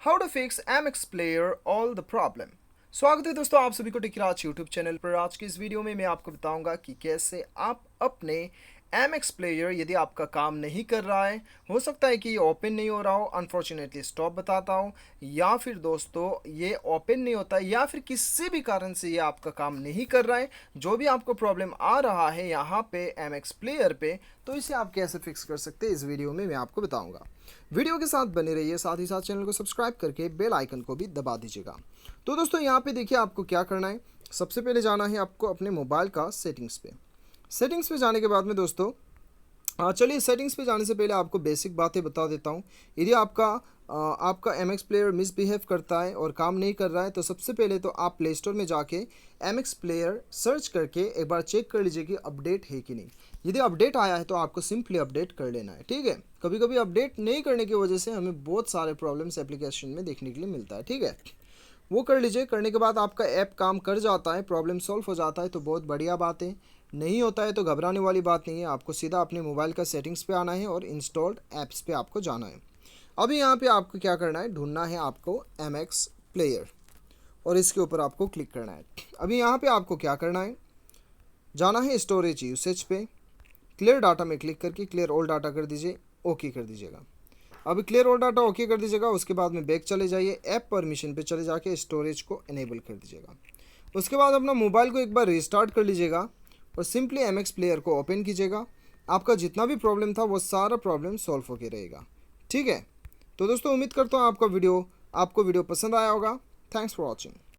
How to fix MX player all the problem. स्वागत है दोस्तों आप सभी को टेकराज यूट्यूब चैनल पर। आज की इस वीडियो में मैं आपको बताऊंगा कि कैसे आप अपने MX प्लेयर, यदि आपका काम नहीं कर रहा है, हो सकता है कि ये ओपन नहीं हो रहा हो, अनफॉर्चुनेटली स्टॉप बताता हूँ, या फिर दोस्तों ये ओपन नहीं होता है, या फिर किसी भी कारण से ये आपका काम नहीं कर रहा है, जो भी आपको प्रॉब्लम आ रहा है यहाँ पे MX प्लेयर पे, तो इसे आप कैसे फिक्स कर सकते हैं इस वीडियो में मैं आपको बताऊंगा। वीडियो के साथ बने रहिए, साथ ही साथ चैनल को सब्सक्राइब करके बेल आइकन को भी दबा दीजिएगा। तो दोस्तों यहाँ पे देखिए आपको क्या करना है। सबसे पहले जाना है आपको अपने मोबाइल का सेटिंग्स पे। सेटिंग्स पे जाने के बाद में दोस्तों चलिए सेटिंग्स पे जाने से पहले आपको बेसिक बातें बता देता हूँ। यदि आपका MX प्लेयर मिसबिहेव करता है और काम नहीं कर रहा है, तो सबसे पहले तो आप प्ले स्टोर में जाके MX प्लेयर सर्च करके एक बार चेक कर लीजिए कि अपडेट है कि नहीं। यदि अपडेट आया है तो आपको सिंपली अपडेट कर लेना है, ठीक है। कभी कभी अपडेट नहीं करने की वजह से हमें बहुत सारे प्रॉब्लम्स एप्लीकेशन में देखने के लिए मिलता है, ठीक है। वो कर लीजिए। करने के बाद आपका ऐप काम कर जाता है, प्रॉब्लम सॉल्व हो जाता है तो बहुत बढ़िया बात है। नहीं होता है तो घबराने वाली बात नहीं है। आपको सीधा अपने मोबाइल का सेटिंग्स पे आना है और इंस्टॉल्ड ऐप्स पे आपको जाना है। अभी यहाँ पे आपको क्या करना है, ढूंढना है आपको MX प्लेयर और इसके ऊपर आपको क्लिक करना है। अभी यहाँ पे आपको क्या करना है, जाना है स्टोरेज यूसेज पे। क्लियर डाटा में क्लिक करके क्लियर ऑल डाटा कर दीजिए, ओके कर दीजिएगा। अभी क्लियर ऑल डाटा ओके कर दीजिएगा। उसके बाद में बैक चले जाइए, ऐप परमिशन पे चले जाके स्टोरेज को इनेबल कर दीजिएगा। उसके बाद अपना मोबाइल को एक बार रिस्टार्ट कर लीजिएगा और सिंपली MX प्लेयर को ओपन कीजिएगा। आपका जितना भी प्रॉब्लम था वो सारा प्रॉब्लम सॉल्व होके रहेगा, ठीक है। तो दोस्तों उम्मीद करता हूँ आपको वीडियो पसंद आया होगा। Thanks for watching.